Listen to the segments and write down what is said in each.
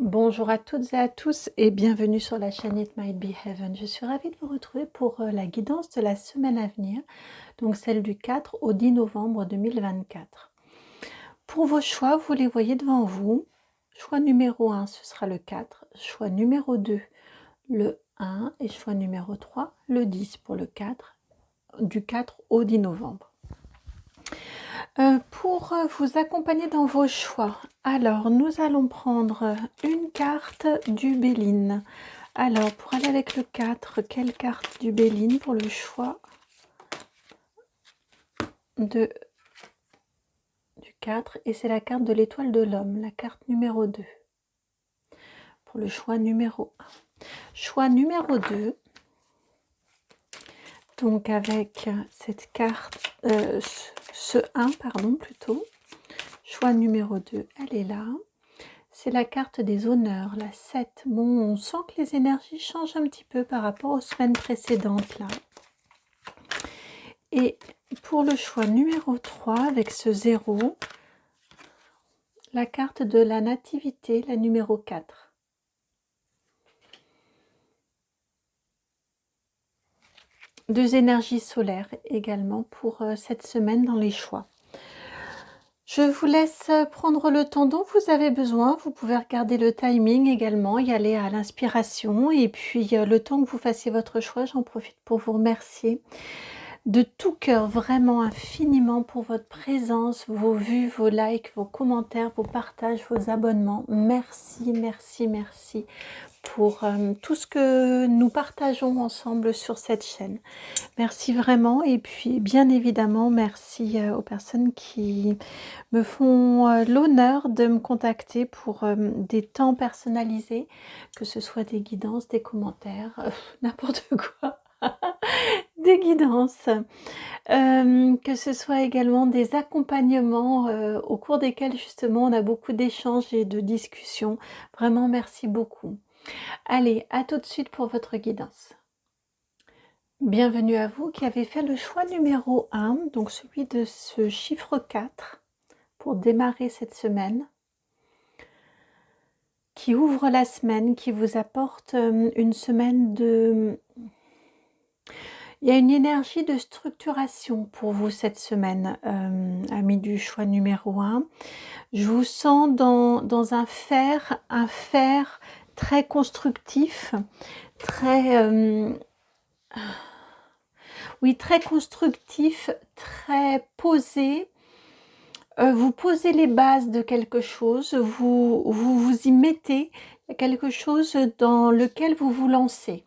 Bonjour à toutes et à tous et bienvenue sur la chaîne It Might Be Heaven. Je suis ravie de vous retrouver pour la guidance de la semaine à venir, donc celle du 4 au 10 novembre 2024. Pour vos choix, vous les voyez devant vous. Choix numéro 1, ce sera le 4. Choix numéro 2, le 1. Et choix numéro 3, le 10 pour le 4, du 4 au 10 novembre. Pour vous accompagner dans vos choix, alors nous allons prendre une carte du Béline. Alors pour aller avec le 4, quelle carte du Béline pour le choix du 4? Et c'est la carte de l'étoile de l'homme, la carte numéro 2. Pour le choix numéro 1. Choix numéro 2, donc avec cette carte, ce 1 pardon plutôt. Choix numéro 2, elle est là. C'est la carte des honneurs, la 7. Bon, on sent que les énergies changent un petit peu par rapport aux semaines précédentes là. Et pour le choix numéro 3, avec ce 0, la carte de la nativité, la numéro 4. Deux énergies solaires également pour cette semaine dans les choix. Je vous laisse prendre le temps dont vous avez besoin. Vous pouvez regarder le timing également, y aller à l'inspiration. Et puis, le temps que vous fassiez votre choix, j'en profite pour vous remercier de tout cœur, vraiment infiniment pour votre présence, vos vues, vos likes, vos commentaires, vos partages, vos abonnements. Merci, merci, merci pour tout ce que nous partageons ensemble sur cette chaîne. Merci vraiment et puis bien évidemment merci aux personnes qui me font l'honneur de me contacter pour des temps personnalisés, que ce soit des guidances, des commentaires, n'importe quoi, des guidances, que ce soit également des accompagnements au cours desquels justement on a beaucoup d'échanges et de discussions. Vraiment merci beaucoup. Allez, à tout de suite pour votre guidance. Bienvenue à vous qui avez fait le choix numéro 1, donc celui de ce chiffre 4, pour démarrer cette semaine, qui ouvre la semaine, qui vous apporte une semaine de... Il y a une énergie de structuration pour vous cette semaine, amis du choix numéro 1. Je vous sens dans un faire très constructif, très... oui, très constructif, très posé. Vous posez les bases de quelque chose, vous y mettez quelque chose dans lequel vous vous lancez.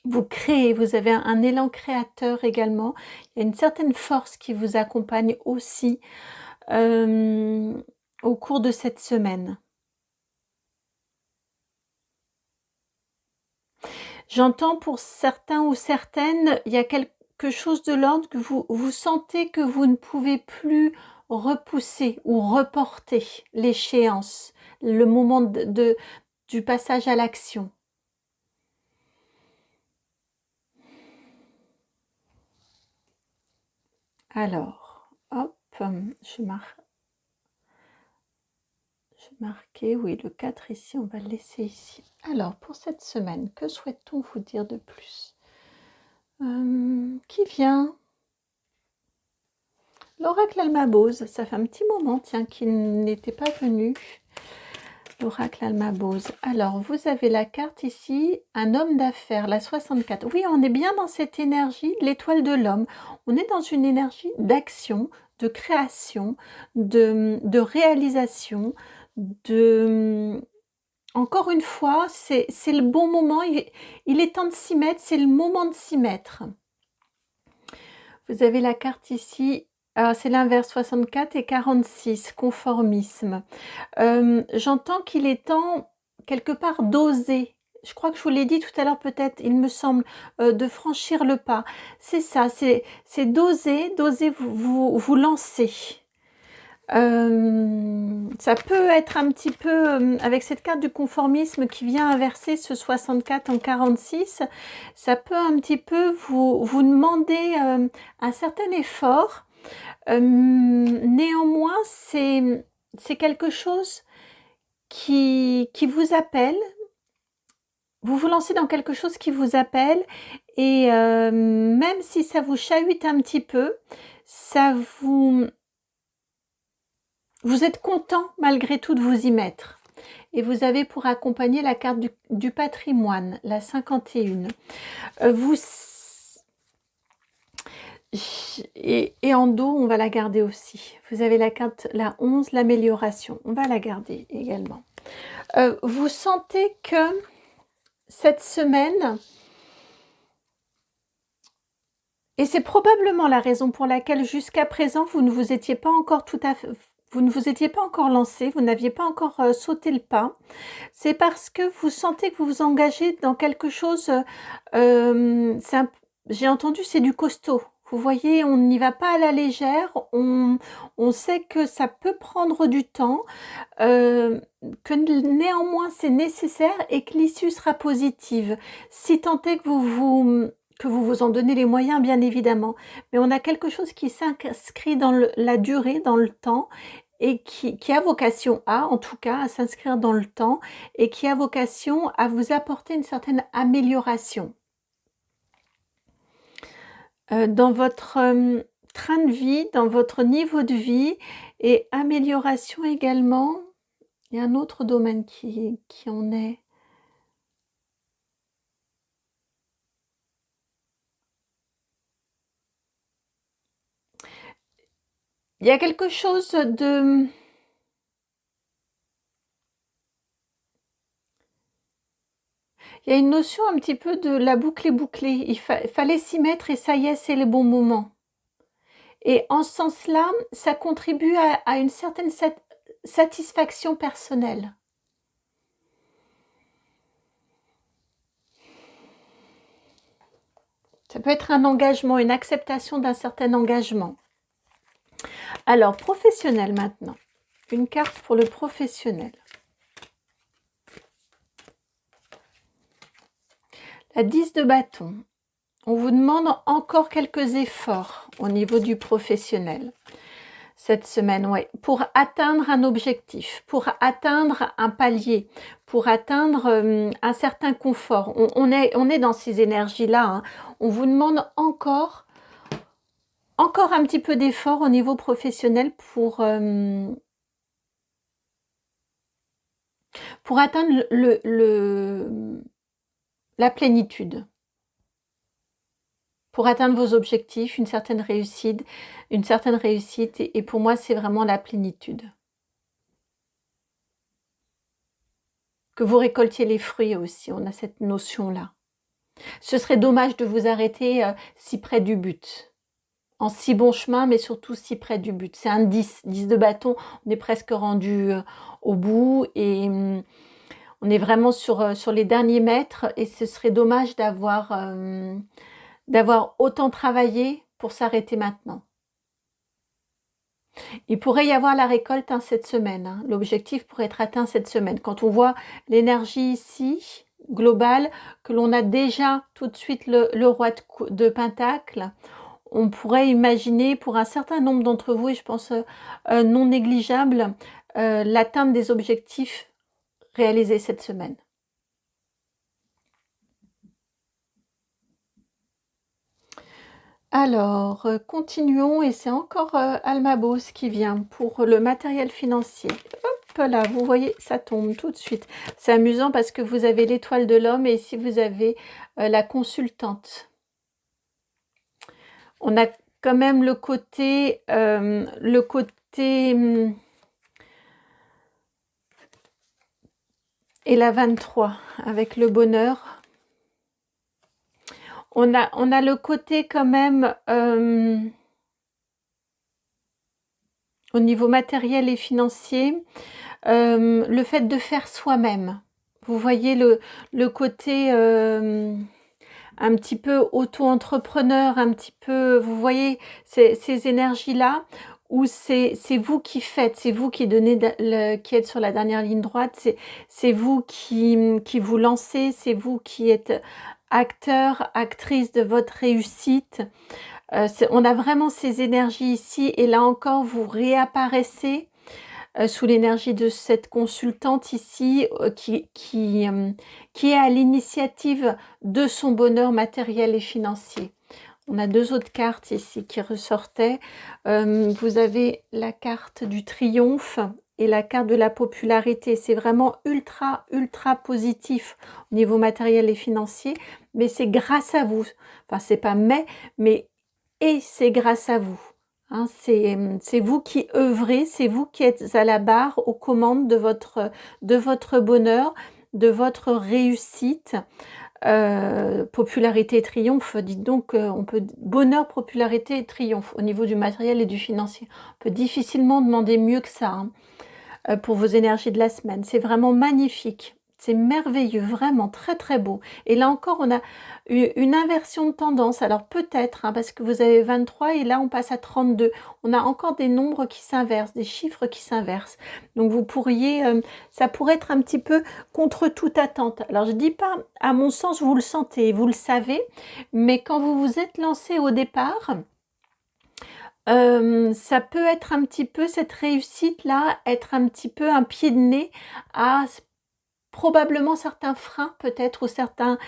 Vous créez, vous avez un élan créateur également. Il y a une certaine force qui vous accompagne aussi au cours de cette semaine. J'entends pour certains ou certaines, il y a quelque chose de l'ordre que vous sentez que vous ne pouvez plus repousser ou reporter l'échéance, le moment du passage à l'action. Alors, hop, je marquais, oui, le 4 ici, on va le laisser ici. Alors, pour cette semaine, que souhaite-t-on vous dire de plus? Qui vient? L'oracle Almabose, ça fait un petit moment, tiens, qu'il n'était pas venu. L'oracle Almabose. Alors, vous avez la carte ici, un homme d'affaires, la 64. Oui, on est bien dans cette énergie de l'étoile de l'homme. On est dans une énergie d'action, de création, de réalisation, Encore une fois, c'est le bon moment, il est temps de s'y mettre, c'est le moment de s'y mettre. Vous avez la carte ici, c'est l'inverse, 64 et 46, conformisme. J'entends qu'il est temps, quelque part, d'oser. Je crois que je vous l'ai dit tout à l'heure peut-être, il me semble, de franchir le pas. C'est ça, c'est d'oser vous lancer. Ça peut être un petit peu, avec cette carte du conformisme qui vient inverser ce 64 en 46, ça peut un petit peu vous demander un certain effort. Néanmoins, c'est quelque chose qui qui vous appelle. Vous vous lancez dans quelque chose qui vous appelle et même si ça vous chahute un petit peu, ça vous êtes content malgré tout de vous y mettre. Et vous avez pour accompagner la carte du patrimoine, la 51. Et en dos, on va la garder aussi. Vous avez la carte, la 11, l'amélioration. On va la garder également. Vous sentez que cette semaine, et c'est probablement la raison pour laquelle jusqu'à présent, vous ne vous étiez pas encore vous ne vous étiez pas encore lancé, vous n'aviez pas encore sauté le pas. C'est parce que vous sentez que vous vous engagez dans quelque chose, j'ai entendu, c'est du costaud. Vous voyez, on n'y va pas à la légère, on sait que ça peut prendre du temps, que néanmoins c'est nécessaire et que l'issue sera positive. Si tant est que vous vous en donnez les moyens, bien évidemment. Mais on a quelque chose qui s'inscrit dans la durée, dans le temps, et qui a vocation en tout cas, à s'inscrire dans le temps, et qui a vocation à vous apporter une certaine amélioration. Dans votre train de vie, dans votre niveau de vie, et amélioration également, il y a un autre domaine qui en est. Il y a quelque chose de... Il y a une notion un petit peu de la boucle est bouclée. Il fallait s'y mettre et ça y est, c'est le bon moment. Et en ce sens-là, ça contribue à une certaine satisfaction personnelle. Ça peut être un engagement, une acceptation d'un certain engagement. Alors, professionnel maintenant. Une carte pour le professionnel. La 10 de bâton. On vous demande encore quelques efforts au niveau du professionnel cette semaine, ouais, pour atteindre un objectif, pour atteindre un palier, pour atteindre un certain confort. On est dans ces énergies-là. Hein. On vous demande encore un petit peu d'effort au niveau professionnel pour atteindre la plénitude. Pour atteindre vos objectifs, une certaine réussite, et pour moi, c'est vraiment la plénitude. Que vous récoltiez les fruits aussi, on a cette notion-là. Ce serait dommage de vous arrêter si près du but, en si bon chemin, mais surtout si près du but. C'est un 10 de bâton, on est presque rendu au bout, et on est vraiment sur les derniers mètres, et ce serait dommage d'avoir autant travaillé pour s'arrêter maintenant. Il pourrait y avoir la récolte cette semaine. Hein. L'objectif pourrait être atteint cette semaine. Quand on voit l'énergie ici, globale, que l'on a déjà tout de suite le roi de Pentacle, on pourrait imaginer pour un certain nombre d'entre vous, et je pense non négligeable, l'atteinte des objectifs réalisés cette semaine. Alors, continuons, et c'est encore Almabos qui vient pour le matériel financier. Hop là, vous voyez, ça tombe tout de suite. C'est amusant parce que vous avez l'étoile de l'homme, et ici vous avez la consultante. On a quand même le côté et la 23 avec le bonheur. On a le côté quand même au niveau matériel et financier, le fait de faire soi-même. Vous voyez le côté un petit peu auto-entrepreneur, un petit peu, vous voyez ces énergies-là, où c'est vous qui faites, c'est vous qui donnez, qui êtes sur la dernière ligne droite, c'est vous qui vous lancez, c'est vous qui êtes acteur, actrice de votre réussite. On a vraiment ces énergies ici, et là encore vous réapparaissez sous l'énergie de cette consultante ici qui est à l'initiative de son bonheur matériel et financier. On a 2 autres cartes ici qui ressortaient. Vous avez la carte du triomphe et la carte de la popularité. C'est vraiment ultra, ultra positif au niveau matériel et financier, mais c'est grâce à vous. Enfin, c'est pas mais et c'est grâce à vous. Hein, c'est vous qui œuvrez, c'est vous qui êtes à la barre, aux commandes de votre bonheur, de votre réussite. Popularité et triomphe, dites donc, on peut bonheur, popularité et triomphe au niveau du matériel et du financier. On peut difficilement demander mieux que ça, hein, pour vos énergies de la semaine. C'est vraiment magnifique. C'est merveilleux, vraiment très très beau. Et là encore, on a une inversion de tendance. Alors peut-être, hein, parce que vous avez 23 et là on passe à 32. On a encore des nombres qui s'inversent, des chiffres qui s'inversent. Donc vous pourriez, ça pourrait être un petit peu contre toute attente. Alors je dis pas, à mon sens, vous le sentez, vous le savez, mais quand vous vous êtes lancé au départ, ça peut être un petit peu cette réussite-là, être un petit peu un pied de nez à probablement certains freins peut-être ou certaines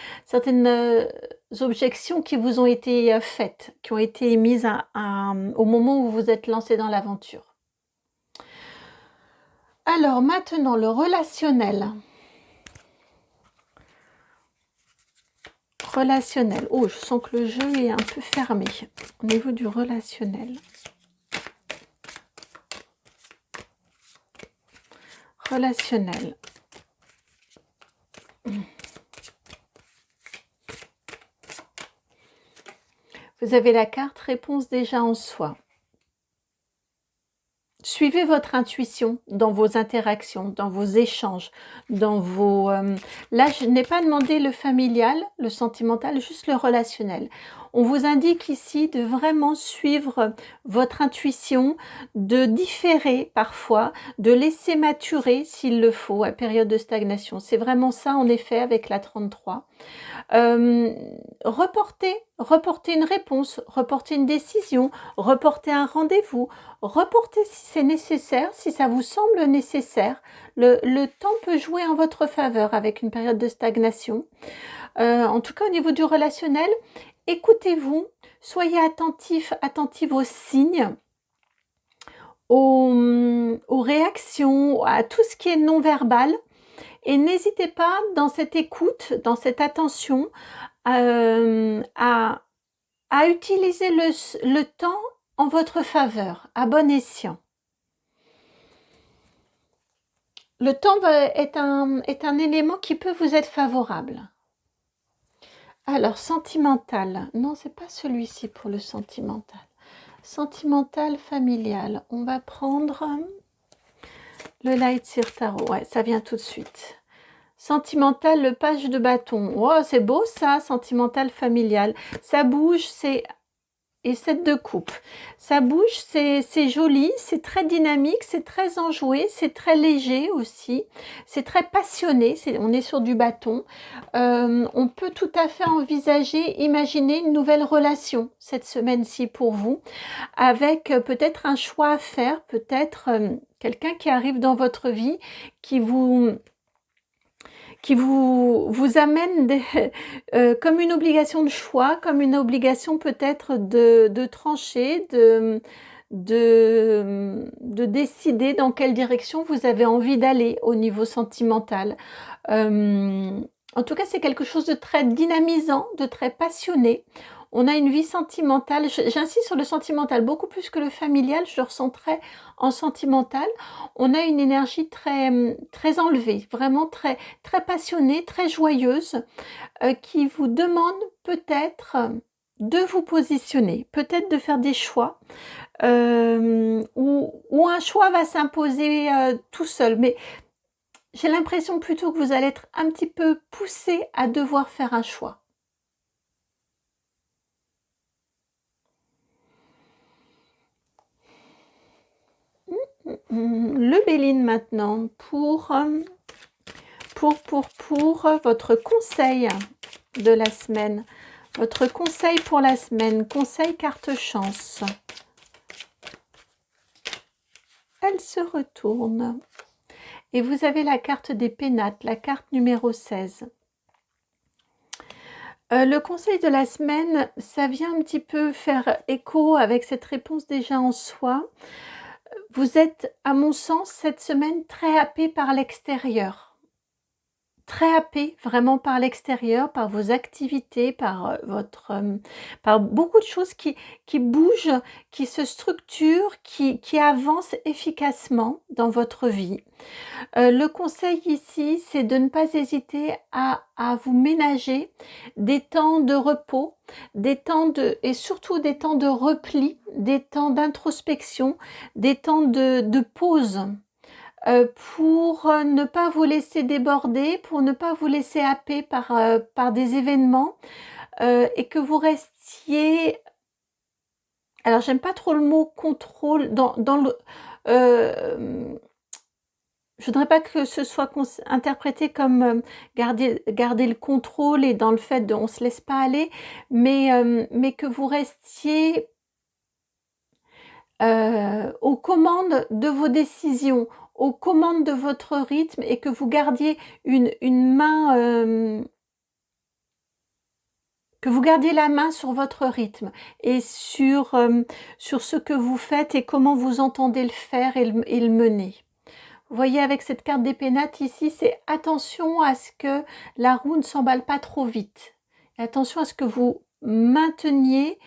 objections qui vous ont été faites, qui ont été émises au moment où vous vous êtes lancé dans l'aventure. Alors maintenant, le relationnel. Relationnel. Oh, je sens que le jeu est un peu fermé au niveau du relationnel. Relationnel. Vous avez la carte réponse déjà en soi. Suivez votre intuition dans vos interactions, dans vos échanges, dans vos... Là, je n'ai pas demandé le familial, le sentimental, juste le relationnel. On vous indique ici de vraiment suivre votre intuition, de différer parfois, de laisser maturer s'il le faut à période de stagnation. C'est vraiment ça en effet avec la 33. Reporter une réponse, reporter une décision, reporter un rendez-vous, reporter si c'est nécessaire, si ça vous semble nécessaire. Le temps peut jouer en votre faveur avec une période de stagnation. En tout cas, au niveau du relationnel, écoutez-vous, soyez attentifs aux signes, aux réactions, à tout ce qui est non-verbal. Et n'hésitez pas dans cette écoute, dans cette attention, à utiliser le temps en votre faveur, à bon escient. Le temps est un élément qui peut vous être favorable. Alors, sentimental. Non, c'est pas celui-ci pour le sentimental. Sentimental, familial. On va prendre le Light Seer Tarot. Ouais, ça vient tout de suite. Sentimental, le page de bâton. Oh, c'est beau ça, sentimental, familial. Ça bouge, c'est... Et 7 de coupe. Ça bouge, c'est joli, c'est très dynamique, c'est très enjoué, c'est très léger aussi. C'est très passionné, on est sur du bâton. On peut tout à fait envisager, imaginer une nouvelle relation cette semaine-ci pour vous, avec peut-être un choix à faire, peut-être quelqu'un qui arrive dans votre vie, qui vous amène comme une obligation de choix, comme une obligation peut-être de trancher, de décider dans quelle direction vous avez envie d'aller au niveau sentimental. En tout cas, c'est quelque chose de très dynamisant, de très passionné. On a une vie sentimentale, j'insiste sur le sentimental, beaucoup plus que le familial, je le ressens très en sentimental. On a une énergie très, très enlevée, vraiment très, très passionnée, très joyeuse, qui vous demande peut-être de vous positionner, peut-être de faire des choix, où un choix va s'imposer tout seul. Mais j'ai l'impression plutôt que vous allez être un petit peu poussé à devoir faire un choix. Le Béline maintenant pour votre conseil de la semaine. Votre conseil pour la semaine. Conseil carte chance. elle se retourne. Et vous avez la carte des pénates, la carte numéro 16. Le conseil de la semaine, ça vient un petit peu faire écho avec cette réponse déjà en soi. Vous êtes, à mon sens, cette semaine très happé par l'extérieur. Très happé vraiment par l'extérieur, par vos activités, par par beaucoup de choses qui bougent, qui se structurent, qui avancent efficacement dans votre vie. Le conseil ici, c'est de ne pas hésiter à vous ménager des temps de repos, des temps et surtout des temps de repli, des temps d'introspection, des temps de pause. Pour ne pas vous laisser déborder, pour ne pas vous laisser happer par des événements, et que vous restiez, alors j'aime pas trop le mot contrôle dans le, je voudrais pas que ce soit interprété comme garder le contrôle et dans le fait de on se laisse pas aller, mais que vous restiez aux commandes de vos décisions, aux commandes de votre rythme et que vous gardiez une main, que vous gardiez la main sur votre rythme et sur ce que vous faites et comment vous entendez le faire et le mener. Vous voyez avec cette carte des pénates ici, c'est attention à ce que la roue ne s'emballe pas trop vite. Et attention à ce que vous mainteniez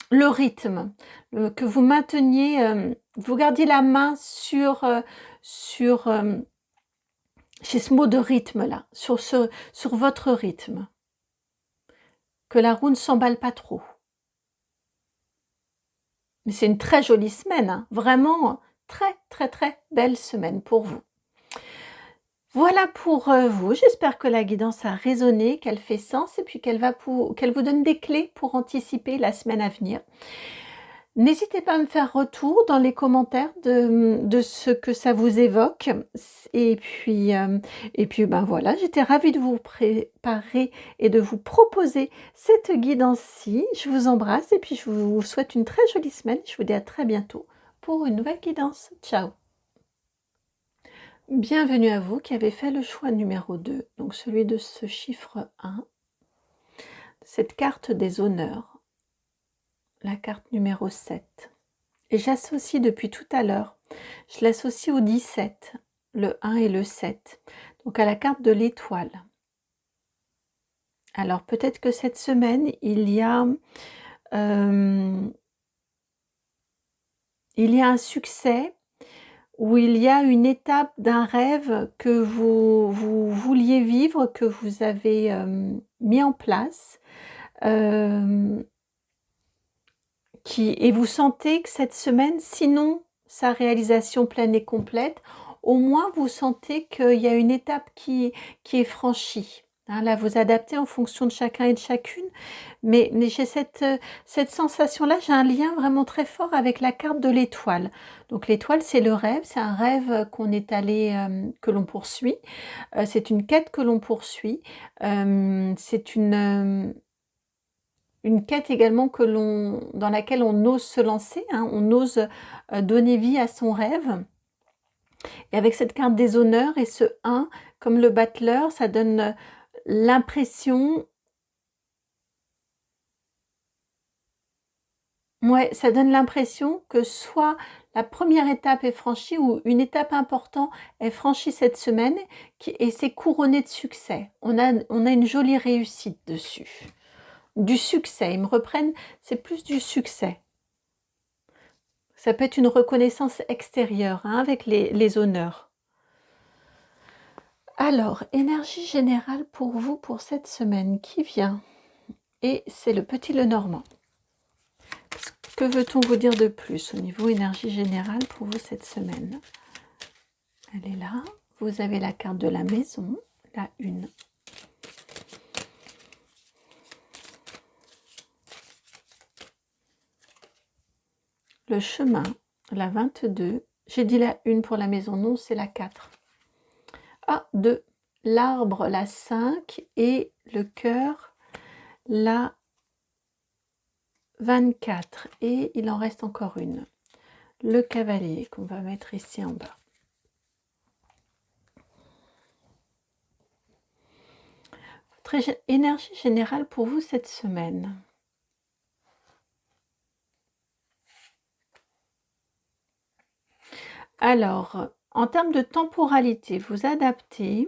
le rythme, que vous mainteniez, vous gardiez la main sur j'ai ce mot de rythme là, sur votre rythme. Que la roue ne s'emballe pas trop. Mais c'est une très jolie semaine, hein, vraiment très très très belle semaine pour vous. Voilà pour vous, j'espère que la guidance a résonné, qu'elle fait sens et puis qu'elle vous donne des clés pour anticiper la semaine à venir. N'hésitez pas à me faire retour dans les commentaires de ce que ça vous évoque. Et puis ben voilà, j'étais ravie de vous préparer et de vous proposer cette guidance-ci. Je vous embrasse et puis je vous souhaite une très jolie semaine. Je vous dis à très bientôt pour une nouvelle guidance. Ciao! Bienvenue à vous qui avez fait le choix numéro 2, donc celui de ce chiffre 1, cette carte des honneurs, la carte numéro 7. Et j'associe depuis tout à l'heure, je l'associe au 17, le 1 et le 7, donc à la carte de l'étoile. Alors peut-être que cette semaine, il y a un succès ou il y a une étape d'un rêve que vous vouliez vivre, que vous avez mis en place, et vous sentez que cette semaine, sinon sa réalisation pleine et complète, au moins vous sentez qu'il y a une étape qui est franchie. Hein, là, vous adaptez en fonction de chacun et de chacune, mais j'ai cette sensation-là, j'ai un lien vraiment très fort avec la carte de l'étoile. Donc l'étoile, c'est le rêve, c'est un rêve qu'on est allé, que l'on poursuit, c'est une quête que l'on poursuit, c'est une quête également dans laquelle on ose se lancer, hein, on ose donner vie à son rêve. Et avec cette carte des honneurs et ce 1, comme le battleur, ça donne l'impression... Ouais, ça donne l'impression que soit la première étape est franchie ou une étape importante est franchie cette semaine et c'est couronné de succès. On a une jolie réussite dessus. Du succès, ils me reprennent, c'est plus du succès. Ça peut être une reconnaissance extérieure, hein, avec les honneurs. Alors, énergie générale pour vous pour cette semaine qui vient. Et c'est le petit Lenormand. Que veut-on vous dire de plus au niveau énergie générale pour vous cette semaine? Elle est là. Vous avez la carte de la maison, la 1. Le chemin, la 22. J'ai dit la 1 pour la maison, non, c'est la 4. Ah, 2. L'arbre, la 5. Et le cœur, la 24 et il en reste encore une. Le cavalier qu'on va mettre ici en bas. Votre énergie générale pour vous cette semaine. Alors, en termes de temporalité, vous adaptez.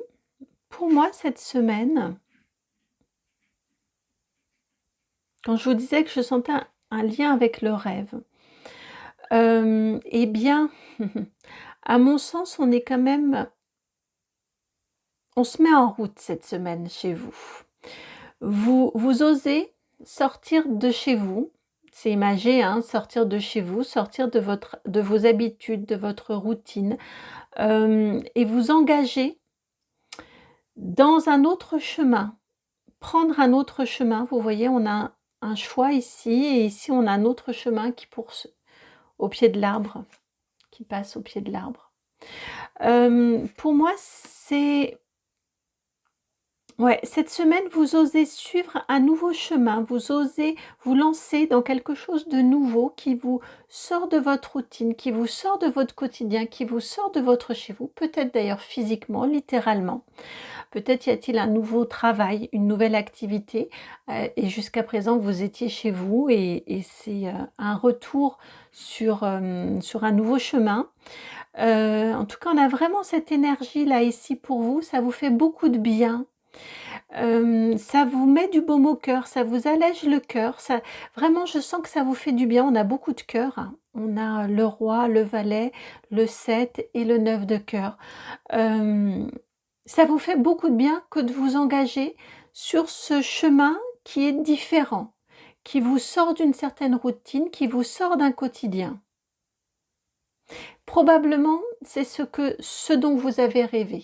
Pour moi, cette semaine, quand je vous disais que je sentais un lien avec le rêve, eh bien, à mon sens, on est quand même... On se met en route cette semaine chez vous. Vous osez sortir de chez vous, c'est imagé, hein, sortir de chez vous, sortir de vos habitudes, de votre routine, et vous engager dans un autre chemin, prendre un autre chemin. Vous voyez, on a un choix ici, et ici on a un autre chemin qui au pied de l'arbre, qui passe au pied de l'arbre. Pour moi, c'est... Ouais, cette semaine, vous osez suivre un nouveau chemin, vous osez vous lancer dans quelque chose de nouveau qui vous sort de votre routine, qui vous sort de votre quotidien, qui vous sort de votre chez vous, peut-être d'ailleurs physiquement, littéralement. Peut-être y a-t-il un nouveau travail, une nouvelle activité, et jusqu'à présent, vous étiez chez vous et c'est un retour sur un nouveau chemin. En tout cas, on a vraiment cette énergie-là ici pour vous, ça vous fait beaucoup de bien. Ça vous met du baume au cœur, ça vous allège le cœur, ça vraiment je sens que ça vous fait du bien. On a beaucoup de cœurs, hein. On a le roi, le valet, le 7 et le 9 de cœur. Ça vous fait beaucoup de bien que de vous engager sur ce chemin qui est différent, qui vous sort d'une certaine routine, qui vous sort d'un quotidien. Probablement, c'est ce dont vous avez rêvé.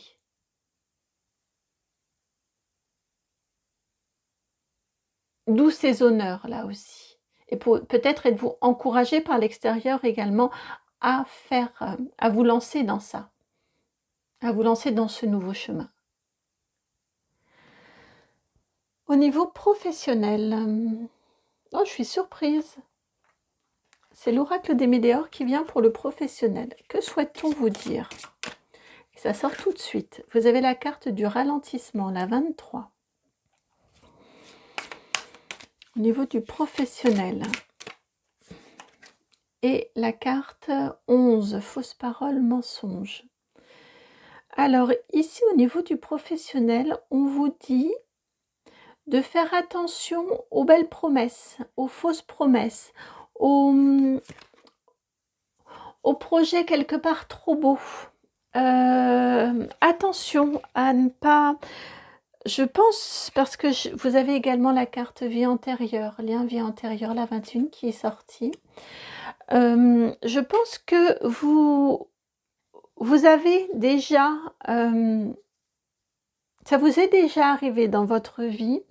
D'où ces honneurs là aussi. Et peut-être êtes-vous encouragé par l'extérieur également à à vous lancer dans ça, à vous lancer dans ce nouveau chemin. Au niveau professionnel, oh, je suis surprise. C'est l'oracle des Médéors qui vient pour le professionnel. Que souhaite-t-on vous dire? Et ça sort tout de suite. Vous avez la carte du ralentissement, la 23. Au niveau du professionnel. Et la carte 11, fausse parole, mensonge. Alors ici, au niveau du professionnel, on vous dit de faire attention aux belles promesses, aux fausses promesses, aux projets quelque part trop beaux. Attention à ne pas... Je pense, parce que vous avez également la carte vie antérieure, lien vie antérieure, la 21 qui est sortie. Je pense que vous avez déjà... ça vous est déjà arrivé dans votre vie,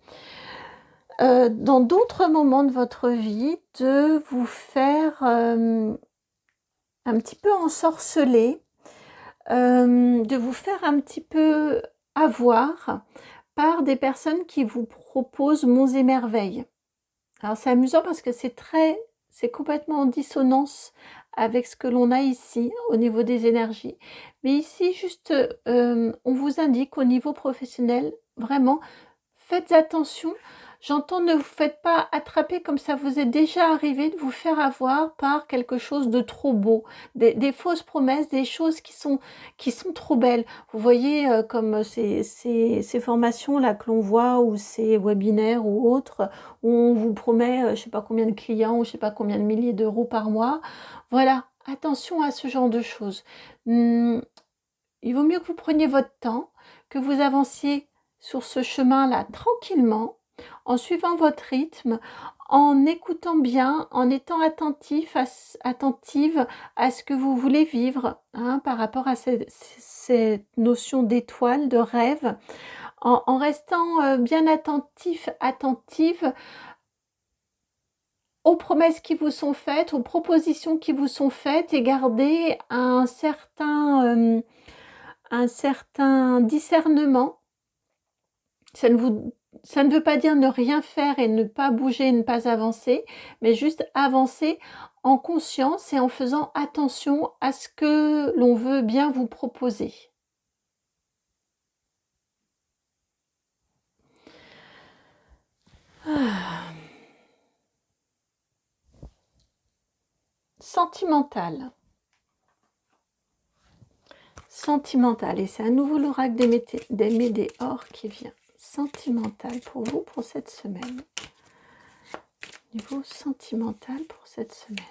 dans d'autres moments de votre vie, de vous faire un petit peu ensorceler, de vous faire un petit peu avoir par des personnes qui vous proposent monts et merveilles. Alors c'est amusant parce que c'est complètement en dissonance avec ce que l'on a ici au niveau des énergies. Mais ici, juste, on vous indique au niveau professionnel, vraiment, faites attention. J'entends, ne vous faites pas attraper comme ça vous est déjà arrivé de vous faire avoir par quelque chose de trop beau, des fausses promesses, des choses qui sont trop belles. Vous voyez, comme ces formations-là que l'on voit, ou ces webinaires ou autres, où on vous promet, je ne sais pas combien de clients, ou je ne sais pas combien de milliers d'euros par mois. Voilà, attention à ce genre de choses. Il vaut mieux que vous preniez votre temps, que vous avanciez sur ce chemin-là tranquillement, en suivant votre rythme, en écoutant bien, en étant attentive à ce que vous voulez vivre, hein, par rapport à cette notion d'étoile, de rêve, en restant bien attentive aux promesses qui vous sont faites, aux propositions qui vous sont faites, et garder un certain discernement. Ça ne vous ça ne veut pas dire ne rien faire et ne pas bouger, ne pas avancer, mais juste avancer en conscience et en faisant attention à ce que l'on veut bien vous proposer. Sentimental. Sentimental. Et c'est à nouveau l'oracle des Médéors qui vient. Sentimental pour vous pour cette semaine. Niveau sentimental pour cette semaine.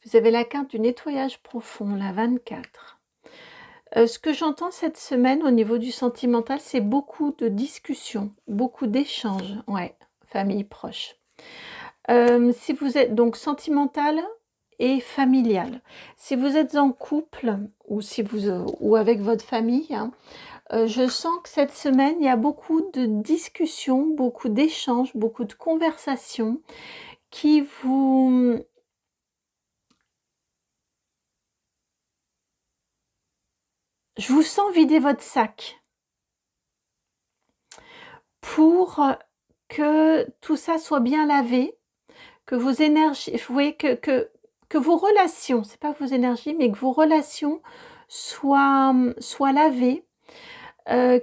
Vous avez la carte du nettoyage profond, la 24. Ce que j'entends cette semaine au niveau du sentimental, c'est beaucoup de discussions, beaucoup d'échanges. Ouais, famille proche. Si vous êtes donc sentimental et familial. Si vous êtes en couple ou, ou avec votre famille, hein, je sens que cette semaine, il y a beaucoup de discussions, beaucoup d'échanges, beaucoup de conversations qui vous... Je vous sens vider votre sac pour que tout ça soit bien lavé, que vos énergies, vous voyez, que vos relations, c'est pas vos énergies, mais que vos relations soient lavées. On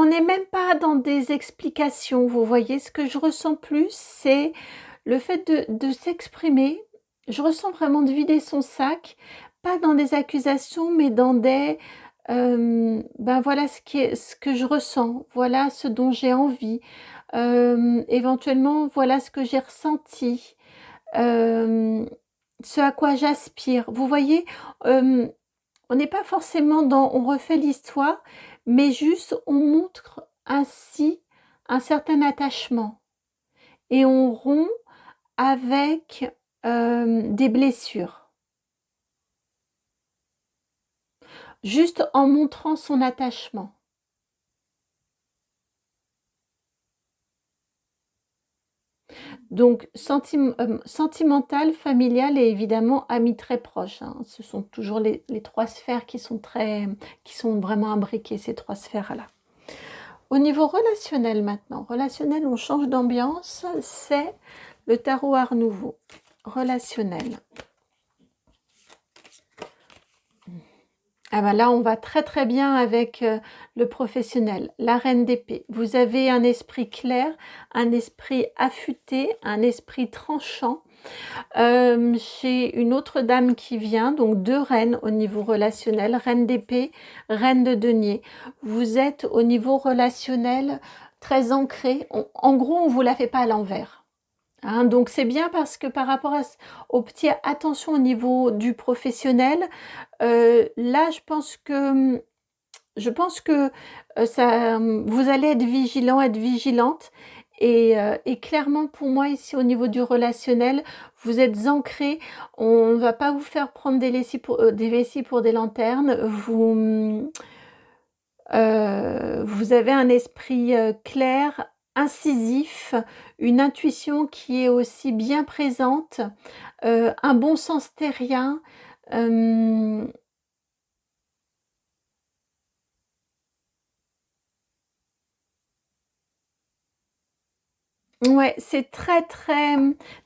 n'est même pas dans des explications, vous voyez. Ce que je ressens plus, c'est le fait de s'exprimer. Je ressens vraiment de vider son sac, pas dans des accusations, mais dans des... ben voilà ce que je ressens, voilà ce dont j'ai envie. Éventuellement, voilà ce que j'ai ressenti, ce à quoi j'aspire. Vous voyez, on n'est pas forcément dans on refait l'histoire, mais juste on montre ainsi un certain attachement et on rompt avec des blessures. Juste en montrant son attachement. Donc, sentimental, familial et évidemment amis très proches. Hein. Ce sont toujours les trois sphères qui sont vraiment imbriquées, ces trois sphères-là. Au niveau relationnel maintenant, relationnel, on change d'ambiance, c'est le tarot Art Nouveau. Relationnel. Ah ben là, on va très très bien avec le professionnel, la reine d'épée. Vous avez un esprit clair, un esprit affûté, un esprit tranchant. J'ai une autre dame qui vient, donc 2 reines au niveau relationnel, reine d'épée, reine de denier. Vous êtes au niveau relationnel très ancré. En gros, on ne vous la fait pas à l'envers. Hein, donc c'est bien parce que par rapport au petit attention au niveau du professionnel, là je pense que vous allez être vigilant, être vigilante et clairement pour moi ici au niveau du relationnel, vous êtes ancré, on ne va pas vous faire prendre des vessies pour des lanternes, vous avez un esprit clair, incisif, une intuition qui est aussi bien présente, un bon sens terrien. Ouais, c'est très, très,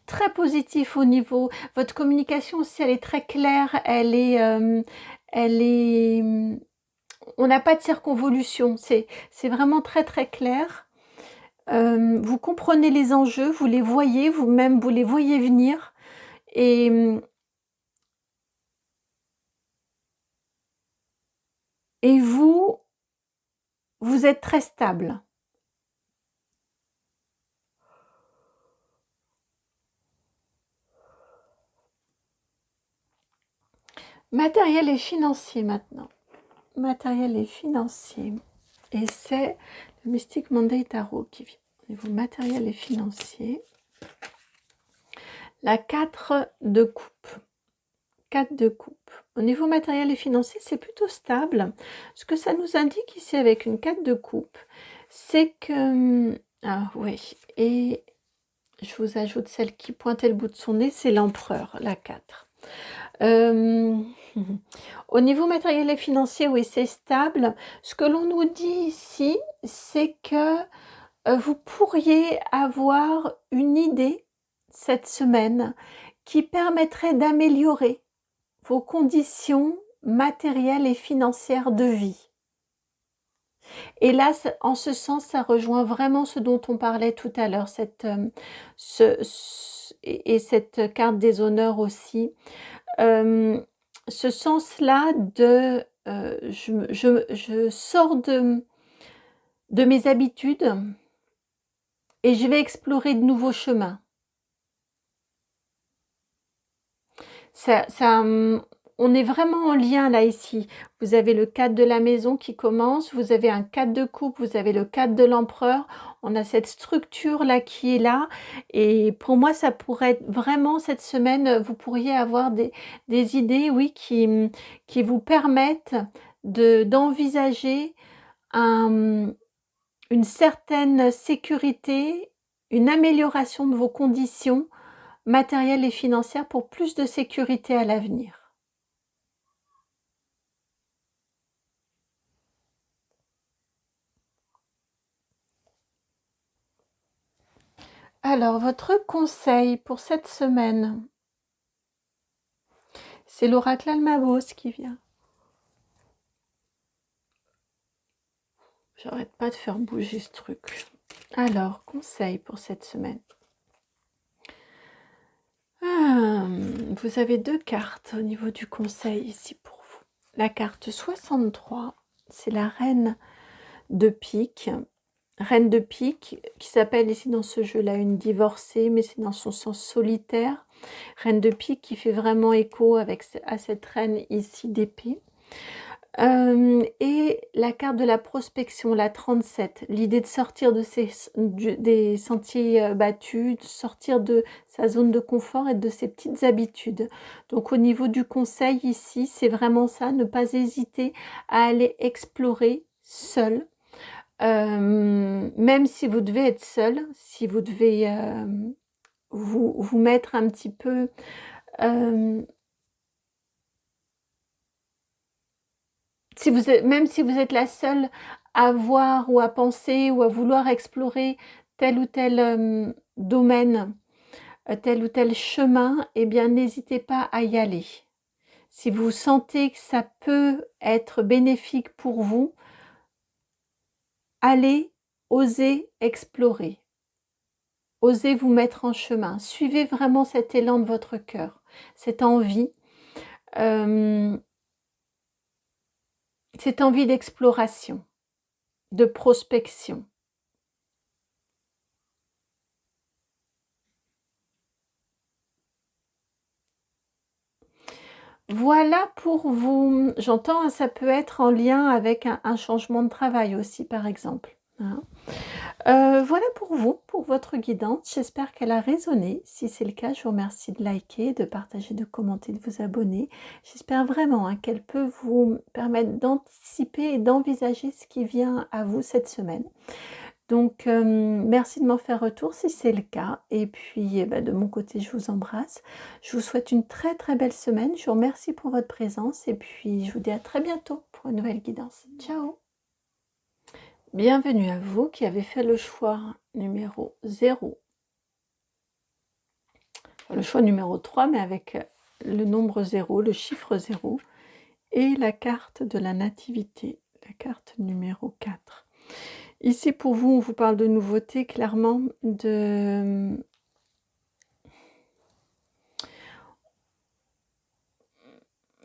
très positif au niveau. Votre communication aussi, elle est très claire, elle est, on n'a pas de circonvolution, c'est vraiment très, très clair. Vous comprenez les enjeux, vous les voyez, vous-même, vous les voyez venir. Et vous êtes très stable. Matériel et financier maintenant. Matériel et financier. Et c'est le Mystic Monday Tarot qui vient. Au niveau matériel et financier. La 4 de coupe. 4 de coupe. Au niveau matériel et financier, c'est plutôt stable. Ce que ça nous indique ici avec une 4 de coupe, c'est que... Ah oui, et Je vous ajoute celle qui pointait le bout de son nez, c'est l'empereur, la 4. Euh, Au niveau matériel et financier, oui, c'est stable. Ce que l'on nous dit ici, c'est que vous pourriez avoir une idée cette semaine qui permettrait d'améliorer vos conditions matérielles et financières de vie. Et là, en ce sens, ça rejoint vraiment ce dont on parlait tout à l'heure, et cette carte des honneurs aussi. Ce sens-là de je sors de mes habitudes et je vais explorer de nouveaux chemins. On est vraiment en lien là ici. Vous avez le 4 de la maison qui commence, vous avez un 4 de coupe, vous avez le 4 de l'empereur. On a cette structure là qui est là. Et pour moi, ça pourrait être vraiment cette semaine, vous pourriez avoir des idées, oui, qui vous permettent d'envisager une certaine sécurité, une amélioration de vos conditions matérielles et financières pour plus de sécurité à l'avenir. Alors, votre conseil pour cette semaine, c'est l'oracle Almabos qui vient. J'arrête pas de faire bouger ce truc. Alors, conseil pour cette semaine. Vous avez 2 cartes au niveau du conseil ici pour vous. La carte 63, c'est la reine de pique. Reine de pique, qui s'appelle ici dans ce jeu-là une divorcée, mais c'est dans son sens solitaire. Reine de pique qui fait vraiment écho à cette reine ici d'épée. Et la carte de la prospection, la 37, l'idée de sortir des sentiers battus, de sortir de sa zone de confort et de ses petites habitudes. Donc au niveau du conseil ici, c'est vraiment ça, ne pas hésiter à aller explorer seul. Même si vous devez être seul, si vous devez vous mettre un petit peu même si vous êtes la seule à voir ou à penser ou à vouloir explorer tel ou tel domaine, tel ou tel chemin, eh bien n'hésitez pas à y aller. Si vous sentez que ça peut être bénéfique pour vous, allez, osez explorer. Osez vous mettre en chemin. Suivez vraiment cet élan de votre cœur, cette envie d'exploration, de prospection. Voilà pour vous. J'entends, ça peut être en lien avec un changement de travail aussi, par exemple. Hein. Voilà pour vous, pour votre guidance. J'espère qu'elle a résonné. Si c'est le cas, je vous remercie de liker, de partager, de commenter, de vous abonner. J'espère vraiment qu'elle peut vous permettre d'anticiper et d'envisager ce qui vient à vous cette semaine. Donc, merci de m'en faire retour si c'est le cas. Et puis, de mon côté, je vous embrasse. Je vous souhaite une très très belle semaine. Je vous remercie pour votre présence. Et puis, je vous dis à très bientôt pour une nouvelle guidance. Ciao! Bienvenue à vous qui avez fait le choix numéro 0. Le choix numéro 3, mais avec le nombre 0, le chiffre 0. Et la carte de la nativité, la carte numéro 4. Ici, pour vous, on vous parle de nouveautés, clairement,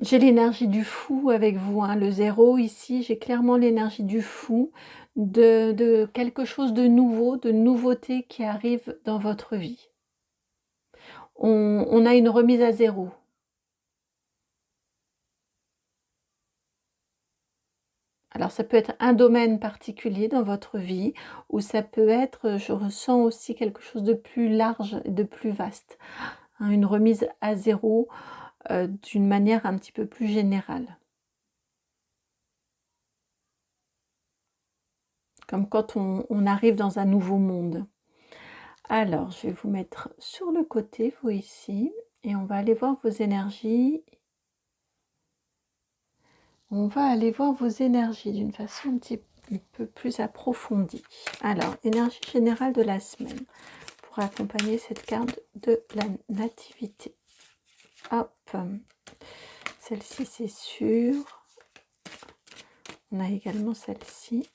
J'ai l'énergie du fou avec vous, le 0 ici, j'ai clairement l'énergie du fou, de quelque chose de nouveau, de nouveauté qui arrive dans votre vie. On a une remise à 0. Alors ça peut être un domaine particulier dans votre vie, ou ça peut être, je ressens aussi quelque chose de plus large, de plus vaste. Une remise à 0 d'une manière un petit peu plus générale. Comme quand on arrive dans un nouveau monde. Alors, je vais vous mettre sur le côté, vous ici, et on va aller voir vos énergies. On va aller voir vos énergies d'une façon un petit peu plus approfondie. Alors, énergie générale de la semaine pour accompagner cette carte de la nativité. Hop, celle-ci c'est sûr. On a également celle-ci.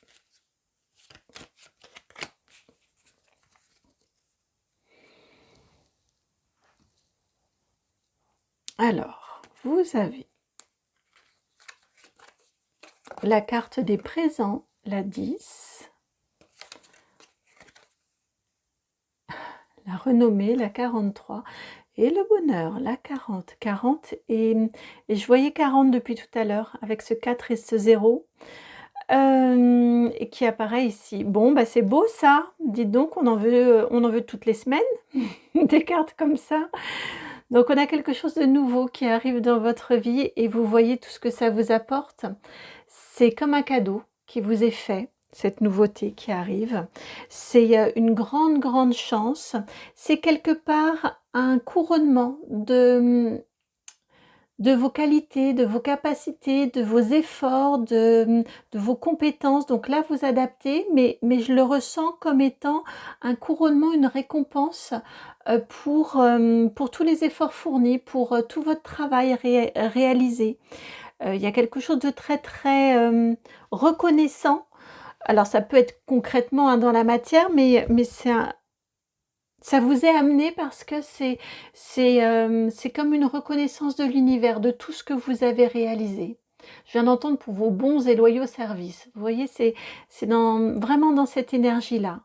Alors, vous avez la carte des présents, la 10, la renommée, la 43, et le bonheur, la 40. 40, et je voyais 40 depuis tout à l'heure, avec ce 4 et ce 0, et qui apparaît ici. Bon, bah c'est beau ça, dites donc, on en veut toutes les semaines, des cartes comme ça. Donc on a quelque chose de nouveau qui arrive dans votre vie, et vous voyez tout ce que ça vous apporte. C'est comme un cadeau qui vous est fait, cette nouveauté qui arrive. C'est une grande chance. C'est quelque part un couronnement de vos qualités, de vos capacités, de vos efforts, de vos compétences. Donc là, vous adaptez, mais je le ressens comme étant un couronnement, une récompense pour tous les efforts fournis, pour tout votre travail réalisé. Il y a quelque chose de très reconnaissant. Alors ça peut être concrètement dans la matière, mais ça vous est amené parce que c'est comme une reconnaissance de l'univers, de tout ce que vous avez réalisé. Je viens d'entendre pour vos bons et loyaux services. Vous voyez, c'est vraiment dans cette énergie-là.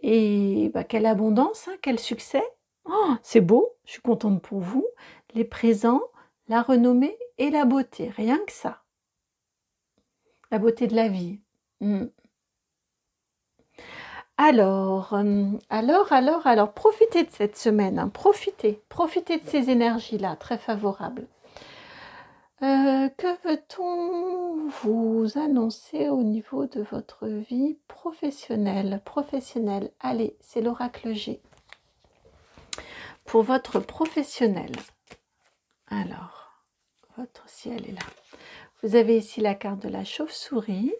Et bah, quelle abondance, hein, quel succès. Oh, c'est beau, je suis contente pour vous. Les présents, la renommée et la beauté, rien que ça. La beauté de la vie. Mm. Alors, profitez de cette semaine, hein, profitez de ces énergies-là, très favorables. Que veut-on vous annoncer au niveau de votre vie professionnelle? Allez, c'est l'oracle G. Pour votre professionnel, alors, votre ciel est là. Vous avez ici la carte de la chauve-souris,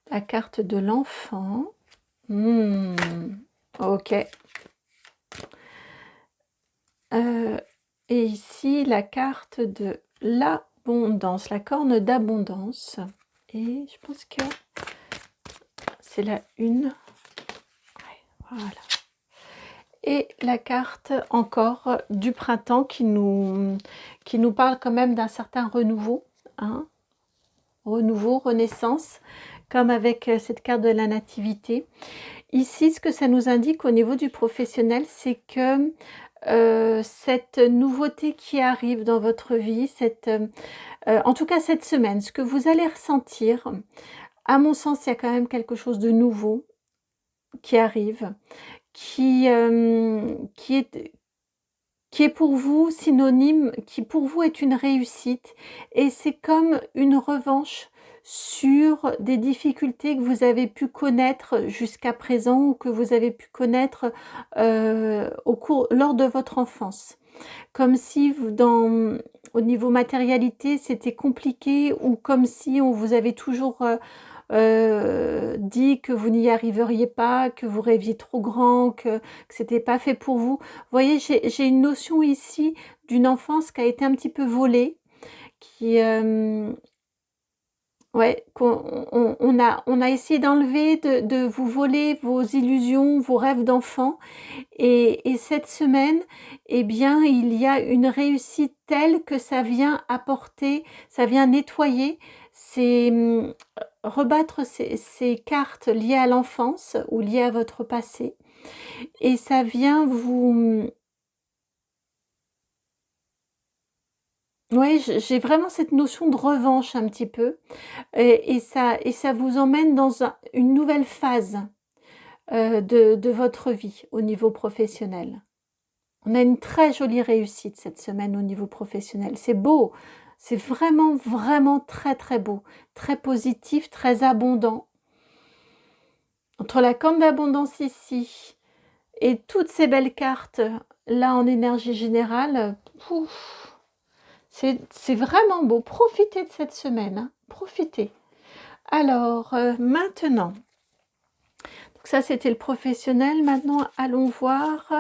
la carte de l'enfant. Ok. Et ici, la carte de l'abondance, la corne d'abondance. Et je pense que c'est la une. Ouais, voilà. Et la carte encore du printemps qui nous parle quand même d'un certain renouveau. Hein, renouveau, renaissance, comme avec cette carte de la nativité. Ici, ce que ça nous indique au niveau du professionnel, c'est que cette nouveauté qui arrive dans votre vie, en tout cas cette semaine, ce que vous allez ressentir, à mon sens, il y a quand même quelque chose de nouveau qui arrive, qui est pour vous synonyme, qui pour vous est une réussite, et c'est comme une revanche sur des difficultés que vous avez pu connaître jusqu'à présent ou que vous avez pu connaître lors de votre enfance. Comme si au niveau matérialité, c'était compliqué, ou comme si on vous avait toujours dit que vous n'y arriveriez pas, que vous rêviez trop grand, que c'était pas fait pour vous. Vous voyez, j'ai une notion ici d'une enfance qui a été un petit peu volée, qui ouais, on a essayé d'enlever, de vous voler vos illusions, vos rêves d'enfant, et cette semaine, eh bien, il y a une réussite telle que ça vient apporter, ça vient nettoyer, rebattre ces cartes liées à l'enfance ou liées à votre passé, et ça vient vous... Oui, j'ai vraiment cette notion de revanche un petit peu, et ça vous emmène dans une nouvelle phase de votre vie au niveau professionnel. On a une très jolie réussite cette semaine au niveau professionnel. C'est beau, c'est vraiment très beau, très positif, très abondant. entre la corne d'abondance ici et toutes ces belles cartes là en énergie générale, pouf, c'est vraiment beau. Profitez de cette semaine, hein, profitez. Alors, maintenant, donc ça c'était le professionnel. Maintenant, allons voir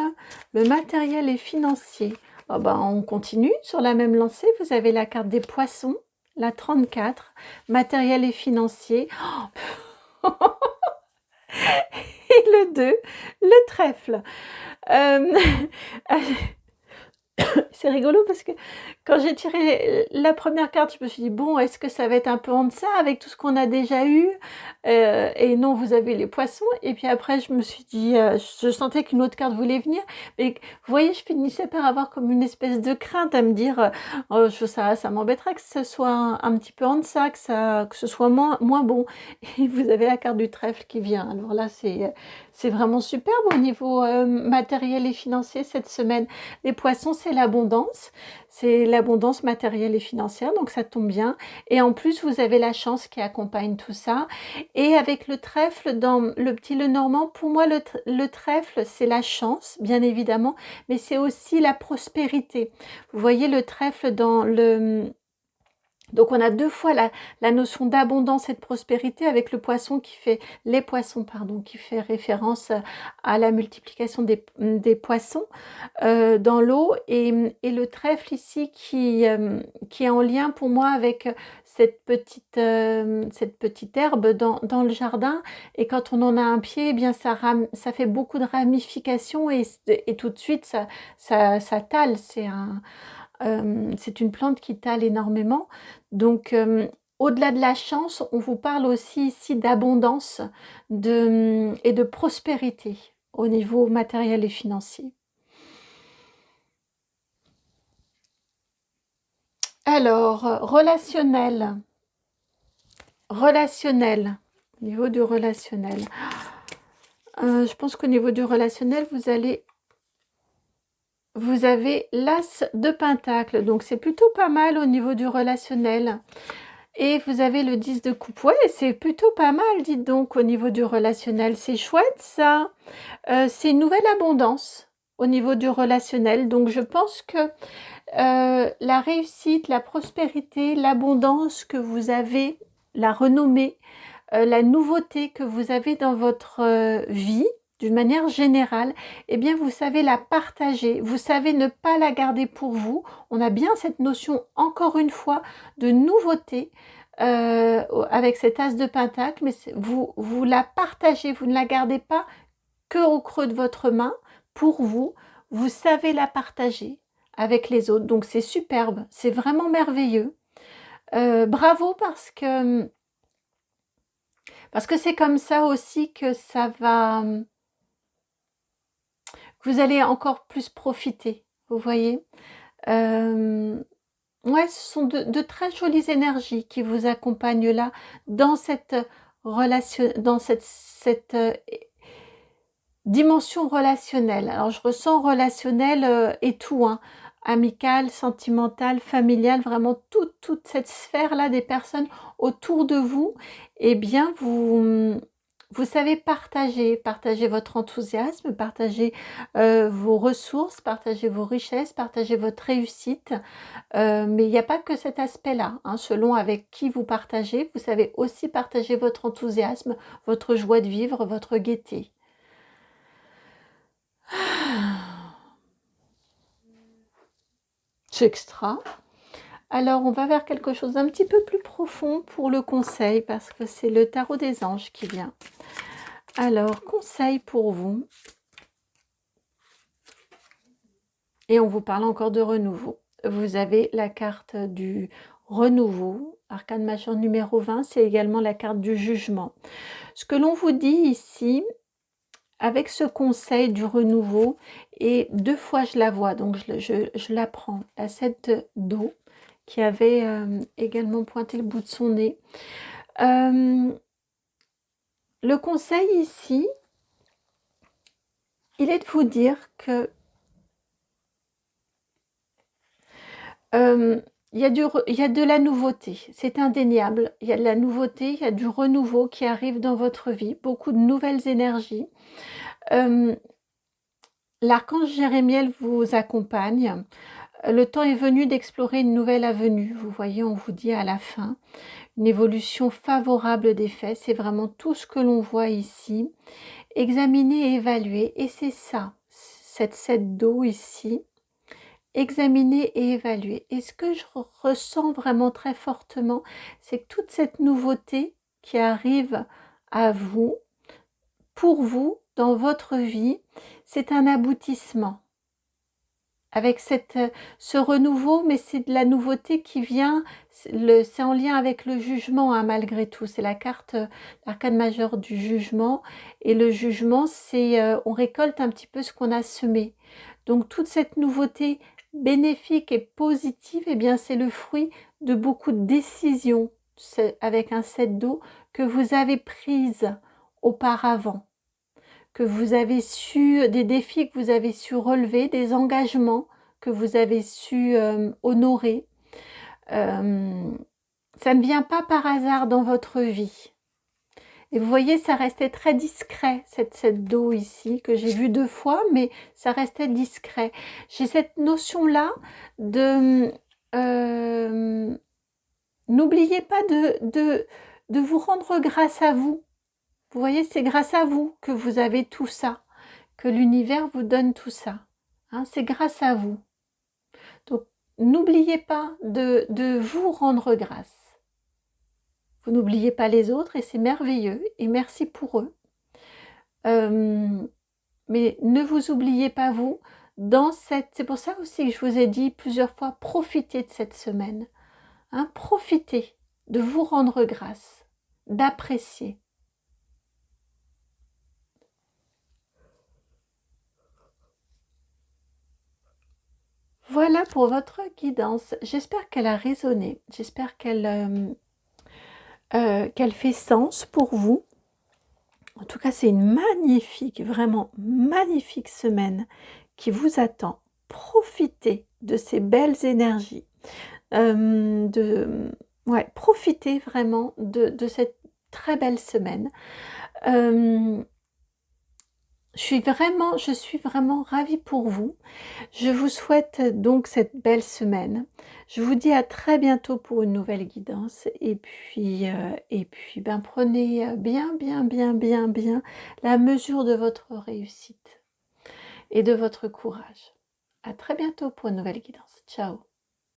le matériel et financier. Oh ben, on continue sur la même lancée. Vous avez la carte des poissons, la 34, matériel et financier. Et le 2, le trèfle. Euh, c'est rigolo parce que quand j'ai tiré la première carte, je me suis dit, bon, est-ce que ça va être un peu en deçà avec tout ce qu'on a déjà eu? Et non, vous avez les poissons. Et puis après, je me suis dit, je sentais qu'une autre carte voulait venir. Mais vous voyez, je finissais par avoir comme une espèce de crainte à me dire, oh, ça m'embêterait que ce soit un petit peu en deçà, que ce soit moins bon. Et vous avez la carte du trèfle qui vient. Alors là, c'est vraiment superbe au niveau matériel et financier cette semaine. Les poissons, c'est l'abondance matérielle et financière, donc ça tombe bien. Et en plus, vous avez la chance qui accompagne tout ça. Et avec le trèfle, dans le petit Lenormand, pour moi, le trèfle, c'est la chance, bien évidemment, mais c'est aussi la prospérité. Vous voyez le trèfle dans le... Donc on a deux fois la notion d'abondance et de prospérité avec le poisson les poissons, pardon, qui fait référence à la multiplication des poissons dans l'eau et le trèfle ici qui est en lien pour moi avec cette petite herbe dans le jardin, et quand on en a un pied, eh bien ça fait beaucoup de ramifications et tout de suite ça tale. C'est une plante qui tale énormément. Donc, au-delà de la chance, on vous parle aussi ici d'abondance et de prospérité au niveau matériel et financier. Alors, relationnel, au niveau du relationnel. Je pense qu'au niveau du relationnel, vous avez l'as de pentacle, donc c'est plutôt pas mal au niveau du relationnel. Et vous avez le 10 de coupe. Ouais, c'est plutôt pas mal, dites donc, au niveau du relationnel. C'est chouette, ça. C'est une nouvelle abondance au niveau du relationnel. Donc, je pense que la réussite, la prospérité, l'abondance que vous avez, la renommée, la nouveauté que vous avez dans votre vie, d'une manière générale, eh bien, vous savez la partager, vous savez ne pas la garder pour vous. On a bien cette notion, encore une fois, de nouveauté avec cet as de pentacle, mais vous la partagez, vous ne la gardez pas que au creux de votre main, pour vous, vous savez la partager avec les autres. Donc, c'est superbe, c'est vraiment merveilleux. Bravo parce que c'est comme ça aussi que vous allez encore plus profiter, vous voyez. Ouais, ce sont de très jolies énergies qui vous accompagnent là, dans cette relation, dans cette dimension relationnelle. Alors, je ressens relationnel et tout, hein, amical, sentimental, familial, vraiment toute cette sphère-là des personnes autour de vous. Eh bien, vous savez partager votre enthousiasme, partager vos ressources, partager vos richesses, partager votre réussite. Mais il n'y a pas que cet aspect-là, hein. Selon avec qui vous partagez, vous savez aussi partager votre enthousiasme, votre joie de vivre, votre gaieté. C'est extra. Alors, on va vers quelque chose d'un petit peu plus profond pour le conseil, parce que c'est le tarot des anges qui vient. Alors, conseil pour vous. Et on vous parle encore de renouveau. Vous avez la carte du renouveau, arcane majeur numéro 20, c'est également la carte du jugement. Ce que l'on vous dit ici, avec ce conseil du renouveau, et deux fois je la vois, donc je la prends, la 7 d'eau, qui avait également pointé le bout de son nez. Le conseil ici, il est de vous dire que il y a de la nouveauté, c'est indéniable. Il y a de la nouveauté, il y a du renouveau qui arrive dans votre vie, beaucoup de nouvelles énergies. Hem, L'archange Jérémiel vous accompagne. Le temps est venu d'explorer une nouvelle avenue. Vous voyez, on vous dit à la fin, une évolution favorable des faits. C'est vraiment tout ce que l'on voit ici. Examiner et évaluer. Et c'est ça, cette 7 d'eau ici. Examiner et évaluer. Et ce que je ressens vraiment très fortement, c'est que toute cette nouveauté qui arrive à vous, pour vous, dans votre vie, c'est un aboutissement. Avec ce renouveau, mais c'est de la nouveauté qui vient, c'est en lien avec le jugement, hein, malgré tout. C'est la carte, l'arcane majeure du jugement. Et le jugement, c'est on récolte un petit peu ce qu'on a semé. Donc toute cette nouveauté bénéfique et positive, eh bien c'est le fruit de beaucoup de décisions, avec un 7 d'eau, que vous avez prises auparavant, que vous avez su, des défis que vous avez su relever, des engagements que vous avez su honorer. Ça ne vient pas par hasard dans votre vie. Et vous voyez, ça restait très discret, cette d'eau ici, que j'ai vue 2 fois, mais ça restait discret. J'ai cette notion-là de... n'oubliez pas de vous rendre grâce à vous. Vous voyez, c'est grâce à vous que vous avez tout ça, que l'univers vous donne tout ça. Hein, c'est grâce à vous. Donc, n'oubliez pas de vous rendre grâce. Vous n'oubliez pas les autres et c'est merveilleux et merci pour eux. Mais ne vous oubliez pas vous dans cette... C'est pour ça aussi que je vous ai dit plusieurs fois, profitez de cette semaine. Hein, profitez de vous rendre grâce, d'apprécier. Voilà pour votre guidance. J'espère qu'elle a résonné. J'espère qu'elle fait sens pour vous. En tout cas, c'est une magnifique, vraiment magnifique semaine qui vous attend. Profitez de ces belles énergies. Ouais, profitez vraiment de cette très belle semaine. Je suis vraiment ravie pour vous. Je vous souhaite donc cette belle semaine. Je vous dis à très bientôt pour une nouvelle guidance. Et puis ben, prenez bien, bien, bien, bien, bien la mesure de votre réussite et de votre courage. À très bientôt pour une nouvelle guidance. Ciao.